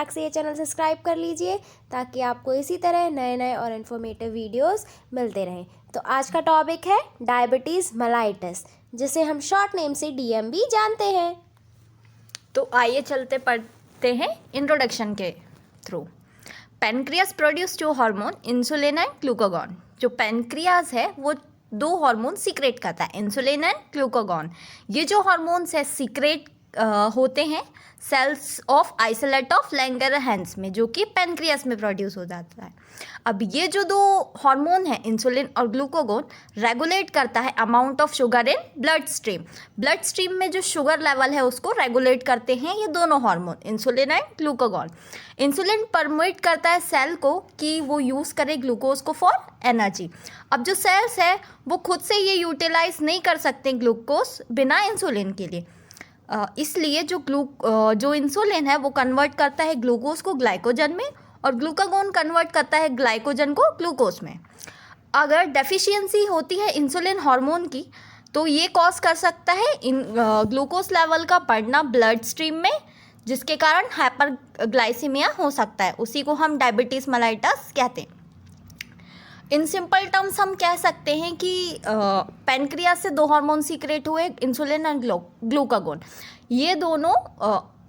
से ये channel subscribe कर लीजिए ताकि आपको इसी तरह नए नए और इन्फॉर्मेटिव वीडियोस मिलते रहें। तो आज का टॉपिक है डायबिटीज़ मेलाइटस, जिसे हम शॉर्ट नेम से डीएम भी जानते हैं। तो आइए चलते पढ़ते हैं इंट्रोडक्शन के थ्रू। Pancreas produce two hormone insulin and glucagon. जो पेनक्रियास है वो दो हार्मोन सीक्रेट करता है, इंसुलिन एंड ग्लूकागॉन। ये जो हार्मोन्स है सीक्रेट होते हैं cells of islets of Langerhans में, जो कि पेनक्रियास में प्रोड्यूस हो जाता है। अब ये जो दो हार्मोन है इंसुलिन और ग्लूकागॉन रेगुलेट करता है amount of sugar in blood stream. Blood stream में जो शुगर लेवल है उसको रेगुलेट करते हैं ये दोनों hormone insulin and glucagon. Insulin permit करता है सेल को कि वो यूज़ करे ग्लूकोज को फॉर एनर्जी। अब जो सेल्स है वो खुद से ये यूटिलाइज नहीं कर सकते ग्लूकोज बिना इंसुलिन के लिए, इसलिए जो इंसुलिन है वो कन्वर्ट करता है ग्लूकोज को ग्लाइकोजन में और ग्लूकागॉन कन्वर्ट करता है ग्लाइकोजन को ग्लूकोज में। अगर डेफिशिएंसी होती है इंसुलिन हार्मोन की तो ये कॉज कर सकता है ग्लूकोज लेवल का बढ़ना ब्लड स्ट्रीम में, जिसके कारण हाइपरग्लाइसीमिया हो सकता है। उसी को हम डायबिटीज़ मेलाइटस कहते हैं। इन सिंपल टर्म्स हम कह सकते हैं कि पेनक्रियास से दो हार्मोन सीक्रेट हुए, इंसुलिन एंड ग्लूकागॉन। ये दोनों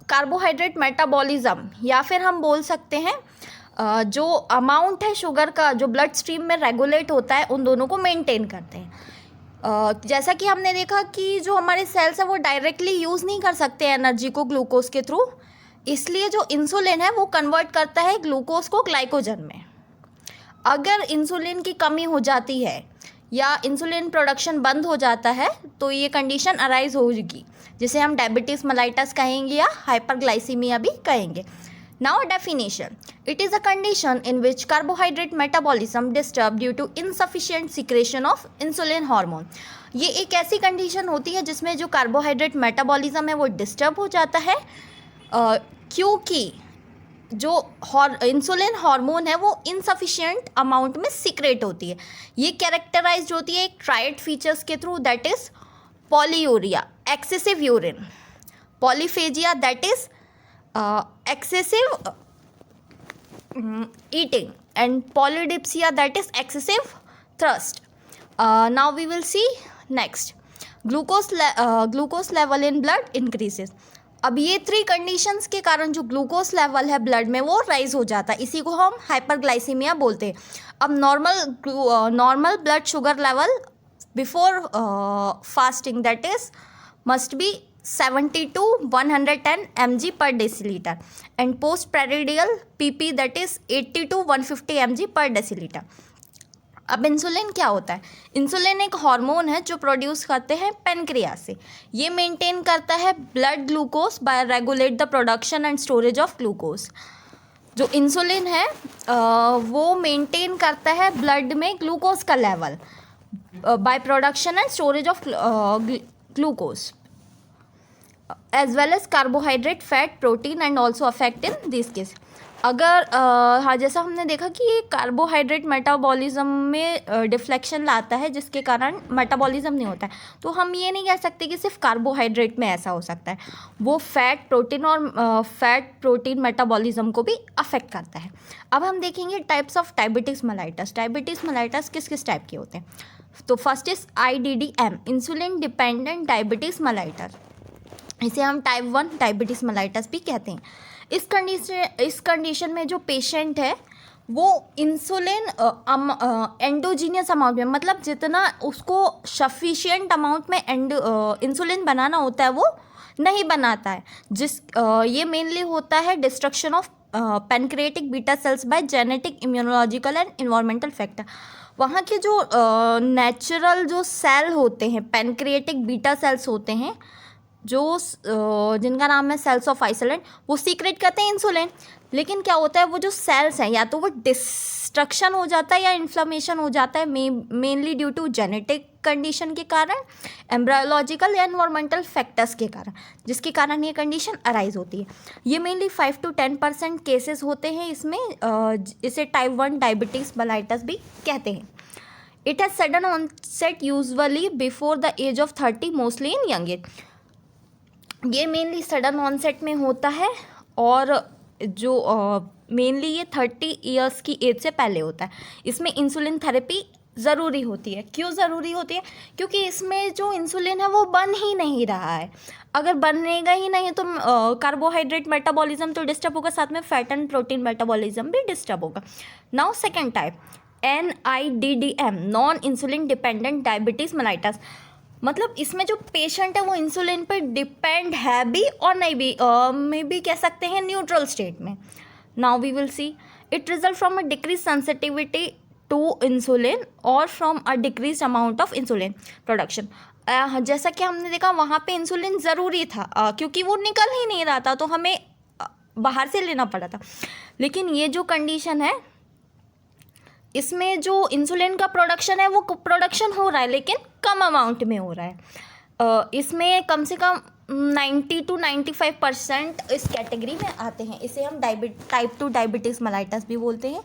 कार्बोहाइड्रेट मेटाबॉलिज्म या फिर हम बोल सकते हैं जो अमाउंट है शुगर का जो ब्लड स्ट्रीम में रेगुलेट होता है उन दोनों को मेंटेन करते हैं। जैसा कि हमने देखा कि जो हमारे सेल्स है वो डायरेक्टली यूज़ नहीं कर सकते एनर्जी को ग्लूकोज के थ्रू, इसलिए जो इंसुलिन है वो कन्वर्ट करता है ग्लूकोज को ग्लाइकोजन में। अगर इंसुलिन की कमी हो जाती है या इंसुलिन प्रोडक्शन बंद हो जाता है तो ये कंडीशन अराइज होगी, जिसे हम डायबिटीज़ मेलाइटस कहेंगे या हाइपरग्लाइसीमिया भी कहेंगे। Now definition, it is a condition in which carbohydrate metabolism disturb due to insufficient secretion of insulin hormone. ये एक ऐसी कंडीशन होती है जिसमें जो कार्बोहाइड्रेट मेटाबॉलिज्म है वो डिस्टर्ब हो जाता है, क्योंकि जो इंसुलिन हार्मोन है वो इनसफिशिएंट अमाउंट में सीक्रेट होती है। ये कैरेक्टराइज्ड होती है एक ट्राइड फीचर्स के through, that is polyuria, excessive urine, polyphagia, that is excessive eating, and polydipsia, that is excessive thirst. Now we will see next, glucose level in blood increases. अब ये three conditions के कारण जो glucose level है blood में वो rise हो जाता है, इसी को हम हाइपरग्लाइसीमिया बोलते हैं। अब normal blood sugar level before fasting that is must be 70 to 110 mg per deciliter and post prandial PP that is 80 to 150 mg per deciliter। अब इंसुलिन क्या होता है? इंसुलिन एक हार्मोन है जो प्रोड्यूस करते हैं पेनक्रियास से। ये मेंटेन करता है blood glucose by regulate the production and storage of glucose. जो इंसुलिन है वो मेंटेन करता है ब्लड में ग्लूकोज का level by production and storage of glucose as well as carbohydrate, fat, protein and also affect in this case. अगर हाँ, जैसा हमने देखा कि ये कार्बोहाइड्रेट मेटाबॉलिज्म में डिफ्लेक्शन लाता है जिसके कारण मेटाबॉलिज्म नहीं होता है, तो हम ये नहीं कह सकते कि सिर्फ कार्बोहाइड्रेट में ऐसा हो सकता है, वो फैट, प्रोटीन और फैट प्रोटीन मेटाबॉलिज्म को भी अफेक्ट करता है। अब हम देखेंगे types of diabetes mellitus. Diabetes mellitus किस किस टाइप के होते हैं? तो first is IDDM, insulin dependent diabetes mellitus. इसे हम टाइप 1 डायबिटीज़ मेलाइटस भी कहते हैं। इस कंडीशन में जो पेशेंट है वो इंसुलिन एंडोजीनियस अमाउंट में, मतलब जितना उसको सफिशिएंट अमाउंट में इंसुलिन बनाना होता है वो नहीं बनाता है, ये मेनली होता है destruction of pancreatic beta cells bye genetic, immunological and environmental factor. वहाँ के जो नेचुरल जो सेल होते हैं पैनक्रियाटिक बीटा सेल्स होते हैं जो जिनका नाम है सेल्स ऑफ आइसोलेट, वो सीक्रेट करते हैं इंसुलिन। लेकिन क्या होता है वो जो सेल्स हैं या तो वो डिस्ट्रक्शन हो जाता है या इन्फ्लेमेशन हो जाता है, mainly due to genetic condition के कारण, एम्ब्रायोलॉजिकल या एनवायरमेंटल फैक्टर्स के कारण, जिसके कारण ये कंडीशन अराइज होती है। ये मेनली 5 to 10% केसेस होते हैं इसमें, इसे टाइप 1 डायबिटीज़ मेलाइटस भी कहते हैं। It has sudden onset usually before the age of 30, mostly in young age. ये मेनली सडन ऑनसेट में होता है और जो मेनली ये 30 ईयर्स की एज से पहले होता है। इसमें इंसुलिन थेरेपी ज़रूरी होती है। क्यों ज़रूरी होती है? क्योंकि इसमें जो इंसुलिन है वो बन ही नहीं रहा है। अगर बनेगा ही नहीं तो कार्बोहाइड्रेट मेटाबॉलिज्म तो डिस्टर्ब होगा, साथ में फैट एंड प्रोटीन मेटाबॉलिज्म भी डिस्टर्ब होगा। Now second type NIDDM, non insulin dependent diabetes mellitus. मतलब इसमें जो पेशेंट है वो इंसुलिन पर डिपेंड है भी और नहीं भी, मे भी कह सकते हैं न्यूट्रल स्टेट में। Now we will see it result from a decrease sensitivity to insulin और from a decrease amount of insulin production. जैसा कि हमने देखा वहाँ पे इंसुलिन ज़रूरी था, क्योंकि वो निकल ही नहीं रहा था तो हमें बाहर से लेना पड़ा था। लेकिन ये जो कंडीशन है इसमें जो इंसुलिन का प्रोडक्शन है वो प्रोडक्शन हो रहा है लेकिन कम अमाउंट में हो रहा है। इसमें कम से कम 90 to 95% इस कैटेगरी में आते हैं। इसे हम टाइप 2 डायबिटीज़ मेलाइटस भी बोलते हैं।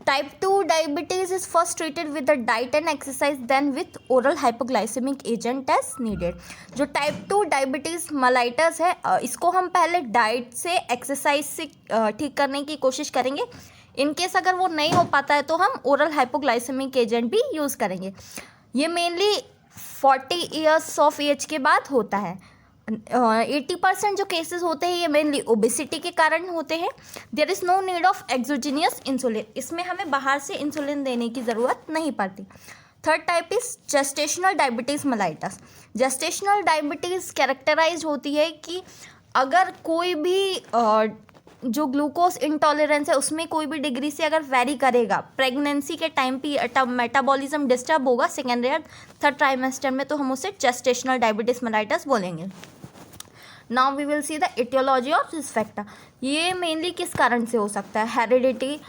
Type 2 diabetes is first treated with the diet and exercise then with oral hypoglycaemic agent as needed. जो टाइप 2 डायबिटीज़ मेलाइटस है इसको हम पहले डाइट से एक्सरसाइज से ठीक करने की कोशिश करेंगे। इन केस अगर वो नहीं हो पाता है तो हम ओरल हाइपोग्लाइसेमिक एजेंट भी यूज़ करेंगे। ये मेनली 40 ईयर्स ऑफ एज के बाद होता है। 80% जो केसेस होते हैं ये मेनली ओबेसिटी के कारण होते हैं। There is no need of exogenous insulin, इसमें हमें बाहर से इंसुलिन देने की ज़रूरत नहीं पड़ती। Third type is gestational diabetes mellitus. Gestational diabetes characterise होती है कि अगर कोई भी जो ग्लूकोज इंटॉलरेंस है उसमें कोई भी डिग्री से अगर वेरी करेगा, प्रेगनेंसी के टाइम पे मेटाबॉलिज्म डिस्टर्ब होगा सेकेंड या थर्ड ट्राइमेस्टर में, तो हम उसे जेस्टेशनल डायबिटीज़ मेलाइटस बोलेंगे। Now we will see the aetiology of this factor. ये मेनली किस कारण से हो सकता है? हेरिडिटी,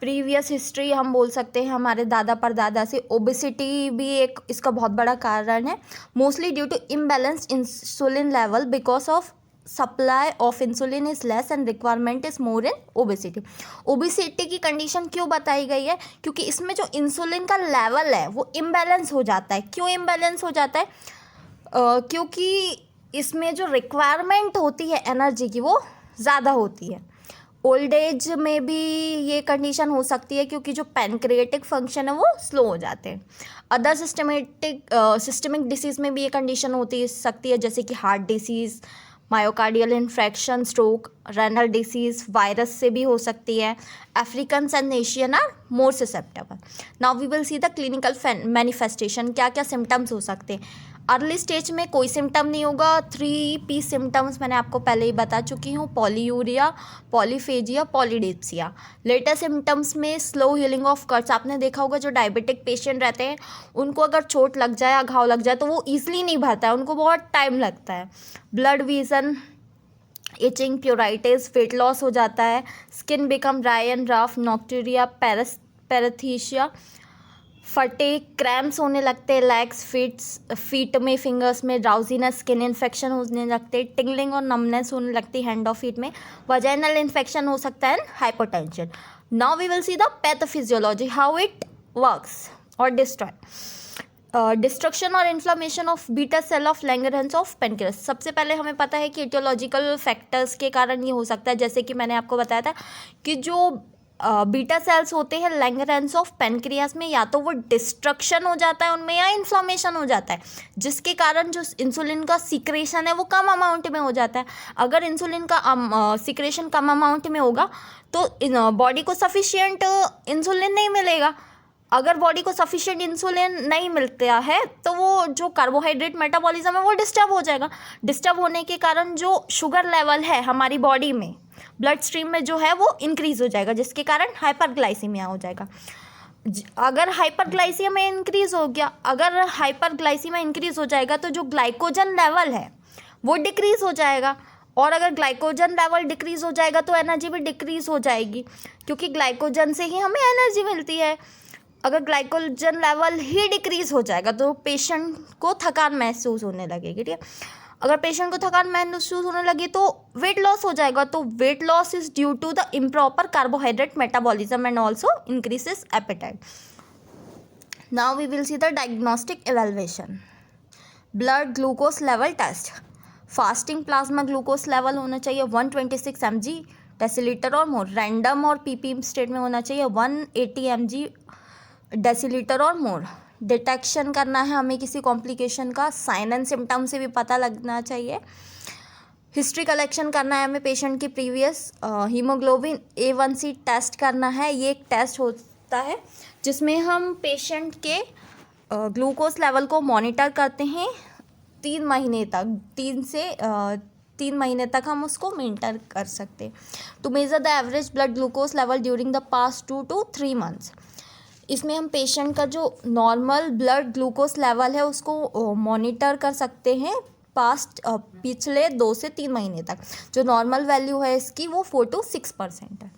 प्रीवियस हिस्ट्री हम बोल सकते हैं हमारे दादा परदादा से। ओबेसिटी भी एक इसका बहुत बड़ा कारण है। Mostly due to imbalanced insulin level because of supply of insulin is less and requirement is more in obesity. Obesity की कंडीशन क्यों बताई गई है? क्योंकि इसमें जो इंसुलिन का लेवल है वो इम्बैलेंस हो जाता है। क्यों इम्बैलेंस हो जाता है? क्योंकि इसमें जो रिक्वायरमेंट होती है एनर्जी की वो ज़्यादा होती है। ओल्ड एज में भी ये कंडीशन हो सकती है क्योंकि जो पैनक्रिएटिक फंक्शन है वो स्लो हो जाते हैं। अदर सिस्टमिक डिसीज़ में भी ये कंडीशन होती सकती है, जैसे कि heart disease, myocardial infection, stroke, renal disease, virus से भी हो सकती है। African and Asian are more susceptible. Now we will see the clinical manifestation. क्या क्या सिम्टम्स हो सकते हैं? अर्ली स्टेज में कोई सिम्टम नहीं होगा। 3P सिम्टम्स मैंने आपको पहले ही बता चुकी हूँ, polyuria, polyphagia, polydipsia. Later symptoms में स्लो हीलिंग ऑफ कट्स। आपने देखा होगा जो डायबिटिक पेशेंट रहते हैं उनको अगर चोट लग जाए या घाव लग जाए तो वो ईजिली नहीं भरता है, उनको बहुत टाइम लगता है। Blood vision, itching, pruritus, weight loss हो जाता है। Skin become dry and rough, nocturia, paresthesia, फटे, क्रैम्प्स होने लगते हैं लेग्स, फीट में, फिंगर्स में, ड्राउजीनेस, स्किन इन्फेक्शन होने लगते हैं, टिंगलिंग और नमनेस होने लगती है हैंड और फीट में, वजाइनल इन्फेक्शन हो सकता है, hypotension. Now we will see the pathophysiology, how it works और डिस्ट्रॉय। डिस्ट्रक्शन और inflammation of beta cell of Langerhans of pancreas. सबसे पहले हमें पता है कि एटियोलॉजिकल फैक्टर्स के कारण ये हो सकता है, जैसे कि मैंने आपको बताया था कि जो बीटा सेल्स होते हैं लैंगरहैंस ऑफ पेनक्रियास में, या तो वो डिस्ट्रक्शन हो जाता है उनमें या इन्फ्लामेशन हो जाता है, जिसके कारण जो इंसुलिन का सीक्रेशन है वो कम अमाउंट में हो जाता है। अगर इंसुलिन का सीक्रेशन कम अमाउंट में होगा तो बॉडी को सफिशिएंट इंसुलिन नहीं मिलेगा। अगर बॉडी को सफिशिएंट इंसुलिन नहीं मिलता है तो वो जो कार्बोहाइड्रेट मेटाबॉलिज्म है वो डिस्टर्ब हो जाएगा। डिस्टर्ब होने के कारण जो शुगर लेवल है हमारी बॉडी में, ब्लड स्ट्रीम में जो है वो इंक्रीज़ हो जाएगा, जिसके कारण हाइपरग्लाइसीमिया हो जाएगा। अगर हाइपरग्लाइसीमिया इंक्रीज़ हो गया, अगर हाइपरग्लाइसीमिया इंक्रीज़ हो जाएगा तो जो ग्लाइकोजन लेवल है वो डिक्रीज़ हो जाएगा, और अगर ग्लाइकोजन लेवल डिक्रीज़ हो जाएगा तो एनर्जी भी डिक्रीज़ हो जाएगी, क्योंकि ग्लाइकोजन से ही हमें एनर्जी मिलती है। अगर ग्लाइकोजन लेवल ही डिक्रीज़ हो जाएगा तो पेशेंट को थकान महसूस होने लगेगी, ठीक है। अगर पेशेंट को थकान महसूस होने लगी तो वेट लॉस हो जाएगा, तो weight loss is due to the improper carbohydrate metabolism and also increases appetite. Now we will see the diagnostic evaluation. Blood glucose level test. Fasting plasma glucose level होना चाहिए 126 mg डेसीलीटर और more. Random और PP state में होना चाहिए 180 mg decilitre और मोर। Detection करना है हमें किसी कॉम्प्लिकेशन का, साइन एंड सिम्टम से भी पता लगना चाहिए। हिस्ट्री कलेक्शन करना है हमें पेशेंट की प्रीवियस। हीमोग्लोबिन A1C टेस्ट करना है। ये एक टेस्ट होता है जिसमें हम पेशेंट के ग्लूकोज लेवल को मॉनिटर करते हैं 3 महीने तक। 3 महीने तक हम उसको मेंटेन कर सकते हैं। To measure the average blood glucose level during the past 2 to 3 months। इसमें हम पेशेंट का जो नॉर्मल ब्लड ग्लूकोज लेवल है उसको मॉनिटर कर सकते हैं पिछले 2 से 3 महीने तक। जो नॉर्मल वैल्यू है इसकी वो 4 to 6% है।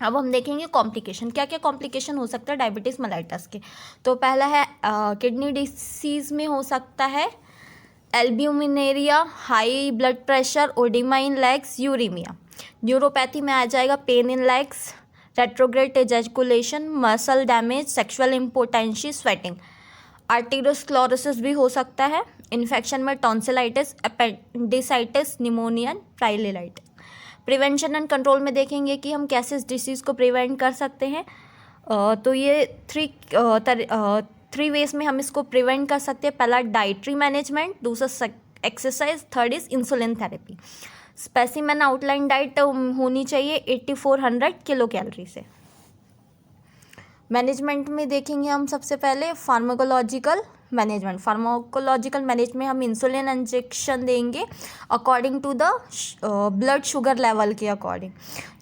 अब हम देखेंगे कॉम्प्लिकेशन, क्या क्या कॉम्प्लिकेशन हो सकता है डायबिटीज़ मेलाइटस के। तो पहला है किडनी डिसीज़ में हो सकता है albuminuria, high blood pressure, oedema in legs, uraemia. Neuropathy में आ जाएगा pain in legs, retrograde ejaculation, muscle damage, sexual impotency, sweating. Arteriosclerosis भी हो सकता है। इन्फेक्शन में टॉन्सिलाइटिस, अपेंडिसाइटिस, निमोनिया, ट्राइलेलाइटिस। प्रिवेंशन एंड कंट्रोल में देखेंगे कि हम कैसे इस डिसीज़ को प्रिवेंट कर सकते हैं। तो ये थ्री वेज में हम इसको प्रिवेंट कर सकते हैं। पहला डाइटरी मैनेजमेंट, दूसरा exercise, third is insulin therapy. Specimen outline diet होनी चाहिए 8400 किलो कैलोरी से। मैनेजमेंट में देखेंगे हम सबसे पहले फार्माकोलॉजिकल मैनेजमेंट। फार्माकोलॉजिकल मैनेजमेंट में हम इंसुलिन इंजेक्शन देंगे according to the blood sugar level के अकॉर्डिंग।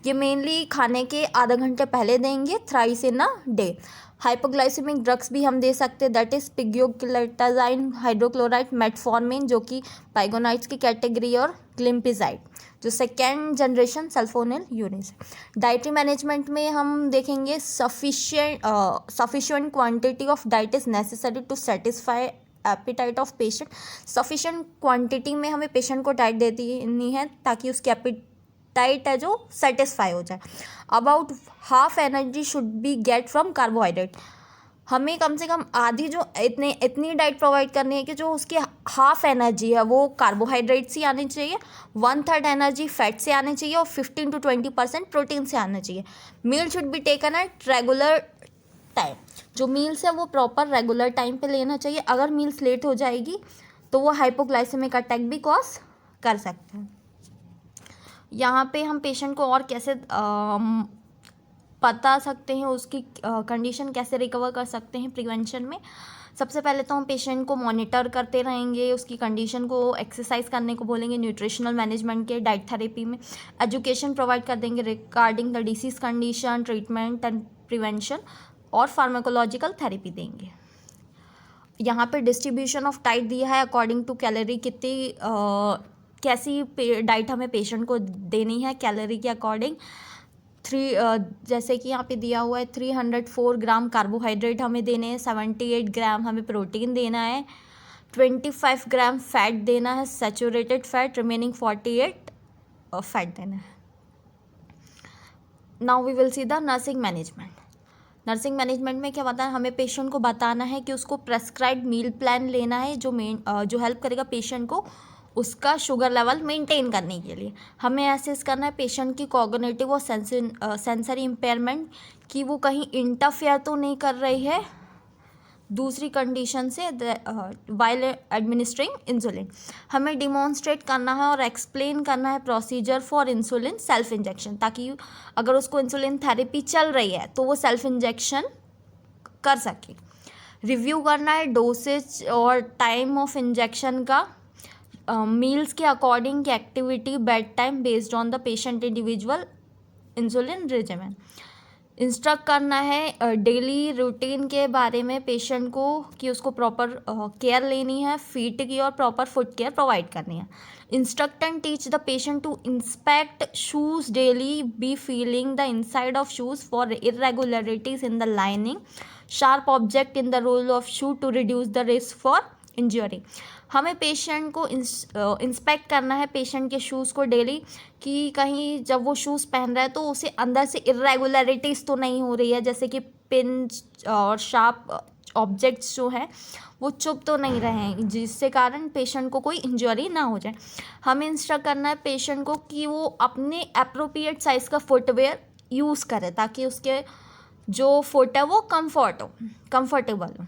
ये मेनली खाने के आधा घंटे पहले देंगे, thrice in a day. Hypoglycaemic drugs भी हम दे सकते हैं, that is pioglitazone, hydrochloride, metformin जो कि पाइगोनाइट्स की कैटेगरी, और ग्लिम्पिजाइड जो second generation sulfonyl urine. Dietary management में हम देखेंगे sufficient quantity of diet is necessary to satisfy appetite of patient. Sufficient quantity में हमें पेशेंट को डाइट देनी है ताकि उसकी एपिटाइट है जो सेटिस्फाई हो जाए। About half energy should be get from carbohydrate. हमें कम से कम आधी जो इतनी डाइट प्रोवाइड करनी है कि जो उसकी हाफ एनर्जी है वो कार्बोहाइड्रेट से आनी चाहिए, 1/3 एनर्जी फैट से आनी चाहिए और 15 to 20% प्रोटीन से आना चाहिए। Meal should be taken at regular time. जो मील्स है वो प्रॉपर रेगुलर टाइम पे लेना चाहिए। अगर मील्स लेट हो जाएगी तो वो हाइपोग्लाइसेमिक अटैक भी कॉज कर सकते हैं। यहाँ पे हम पेशेंट को और कैसे बता सकते हैं, उसकी कंडीशन कैसे रिकवर कर सकते हैं प्रिवेंशन में। सबसे पहले तो हम पेशेंट को मॉनिटर करते रहेंगे, उसकी कंडीशन को एक्सरसाइज करने को बोलेंगे, न्यूट्रिशनल मैनेजमेंट के, डाइट थेरेपी में एजुकेशन प्रोवाइड कर देंगे regarding the disease condition, treatment and prevention, और फार्माकोलॉजिकल थेरेपी देंगे। यहाँ पे डिस्ट्रीब्यूशन ऑफ डाइट दिया है अकॉर्डिंग टू कैलोरी, कितनी कैसी डाइट हमें पेशेंट को देनी है कैलोरी के अकॉर्डिंग। जैसे कि यहाँ पे दिया हुआ है 304 ग्राम कार्बोहाइड्रेट हमें देने हैं, 78 ग्राम हमें प्रोटीन देना है, 25 ग्राम फैट देना है सैचुरेटेड फैट, रिमेनिंग 48 फैट देना है। Now we will see the nursing management. Nursing management में क्या बताना है, हमें पेशेंट को बताना है कि उसको प्रेस्क्राइब्ड मील प्लान लेना है जो हेल्प करेगा पेशेंट को उसका शुगर लेवल मेंटेन करने के लिए। हमें असेस करना है पेशेंट की कॉग्निटिव और सेंसरी इम्पेयरमेंट, कि वो कहीं इंटरफेयर तो नहीं कर रही है दूसरी कंडीशन से वाइल एडमिनिस्ट्रिंग इंसुलिन। हमें डिमॉन्स्ट्रेट करना है और एक्सप्लेन करना है procedure for insulin self injection, ताकि अगर उसको इंसुलिन थेरेपी चल रही है तो वो सेल्फ इंजेक्शन कर सके। रिव्यू करना है डोसेज और टाइम ऑफ इंजेक्शन का, मील्स के अकॉर्डिंग की activity, bed time based on the patient individual insulin regimen. Instruct करना है डेली रूटीन के बारे में पेशेंट को, कि उसको प्रॉपर केयर लेनी है, फीट की और प्रॉपर फुट केयर प्रोवाइड करनी है। Instruct and teach the patient to inspect shoes daily, be feeling the inside of shoes for irregularities in the lining, sharp object in the roll of shoe to reduce the risk for injury. हमें patient को inspect करना है patient के shoes को daily, कि कहीं जब वो शूज़ पहन रहा है तो उसे अंदर से इरेगुलरिटीज़ तो नहीं हो रही है, जैसे कि पिन और शार्प ऑब्जेक्ट्स जो हैं वो चुप तो नहीं रहे हैं, जिससे कारण पेशेंट को कोई इंजरी ना हो जाए। हमें इंस्ट्रक्ट करना है पेशेंट को कि वो अपने अप्रोप्रिएट साइज़ का फुटवेयर यूज़ करे ताकि उसके जो फुट है वो कंफर्टेबल हो।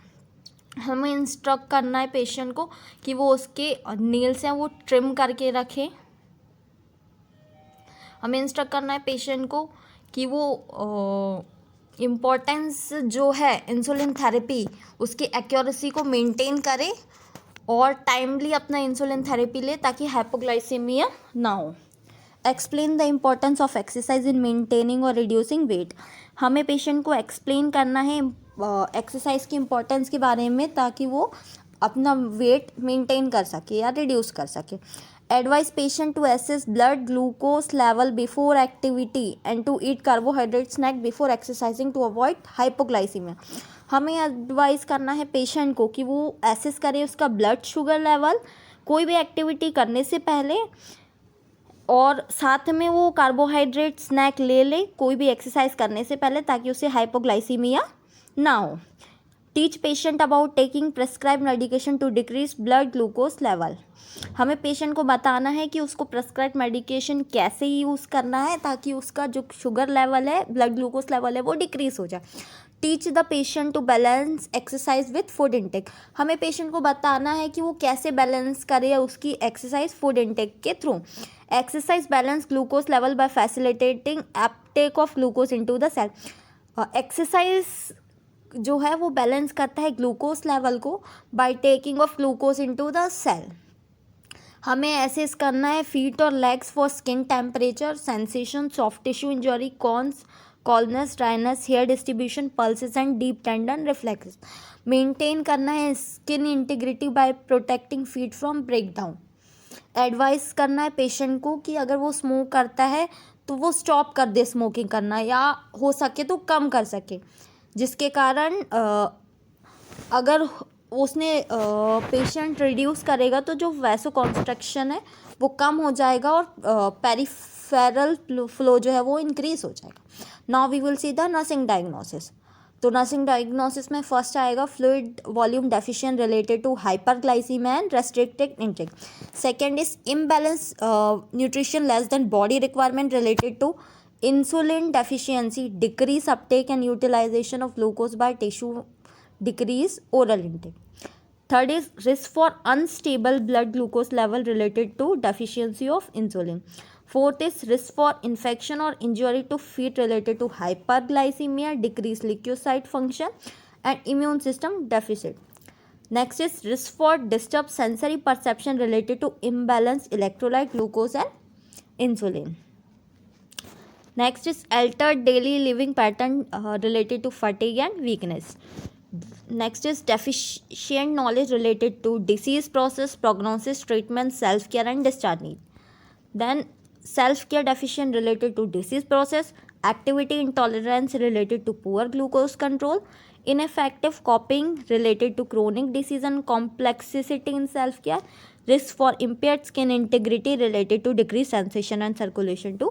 हमें इंस्ट्रक्ट करना है पेशेंट को कि वो उसके नेल्स हैं वो ट्रिम करके रखे। हमें इंस्ट्रक्ट करना है पेशेंट को कि वो इम्पोर्टेंस जो है इंसुलिन थेरेपी उसकी एक्यूरेसी को मेंटेन करे और टाइमली अपना इंसुलिन थेरेपी ले ताकि हाइपोग्लाइसीमिया ना हो। Explain the importance of exercise in maintaining और रिड्यूसिंग वेट। हमें पेशेंट को एक्सप्लेन करना है एक्सरसाइज की इम्पोर्टेंस के बारे में ताकि वो अपना वेट मेंटेन कर सके या रिड्यूस कर सके। Advise patient to assess blood glucose level before activity and to eat carbohydrate snack before exercising to avoid hypoglycaemia. हमें एडवाइस करना है पेशेंट को कि वो एसेस करे उसका ब्लड शुगर लेवल कोई भी एक्टिविटी करने से पहले, और साथ में वो कार्बोहाइड्रेट स्नैक ले ले कोई भी एक्सरसाइज करने से पहले ताकि उसे हाइपोग्लाइसीमिया ना हो। Teach patient about taking prescribe medication to decrease blood glucose level. हमें पेशेंट को बताना है कि उसको प्रेस्क्राइब मेडिकेशन कैसे यूज़ करना है ताकि उसका जो शुगर लेवल है, ब्लड ग्लूकोज लेवल है, वो डिक्रीज हो जाए। Teach the patient to balance exercise with food intake. हमें पेशेंट को बताना है कि वो कैसे बैलेंस करे उसकी एक्सरसाइज फूड इंटेक के थ्रू। Exercise balance glucose level by facilitating uptake of glucose into the cell. Exercise जो है वो बैलेंस करता है ग्लूकोज लेवल को by taking of glucose into the cell. हमें एसेस करना है फीट और legs for skin temperature, sensation, soft tissue injury, corns, coldness, dryness, hair distribution, pulses and deep tendon reflex. Maintain करना है skin integrity by protecting feet from breakdown. Advice करना है patient को कि अगर वो स्मोक करता है तो वो स्टॉप कर दे स्मोकिंग करना, या हो सके तो कम कर सके, जिसके कारण अगर उसने पेशेंट रिड्यूस करेगा तो जो वैसोकॉन्स्ट्रक्शन है वो कम हो जाएगा और पेरिफेरल फ्लो जो है वो इंक्रीज हो जाएगा। Now we will see the nursing diagnosis. तो नर्सिंग डायग्नोसिस में फर्स्ट आएगा fluid volume deficient related to hyperglycaemia and restricted intake. Second is imbalance nutrition less than body requirement related to insulin deficiency, decrease uptake and utilization of glucose by tissue, decrease oral intake. Third is risk for unstable blood glucose level related to deficiency of insulin. Fourth is risk for infection or injury to feet related to hyperglycemia, decreased leukocyte function and immune system deficit. Next is risk for disturbed sensory perception related to imbalanced electrolyte glucose and insulin. Next is altered daily living pattern related to fatigue and weakness. Next is deficient knowledge related to disease process, prognosis, treatment, self-care and discharge need. Then self-care deficient related to disease process, activity intolerance related to poor glucose control, ineffective coping related to chronic disease and complexity in self-care, risk for impaired skin integrity related to decreased sensation and circulation to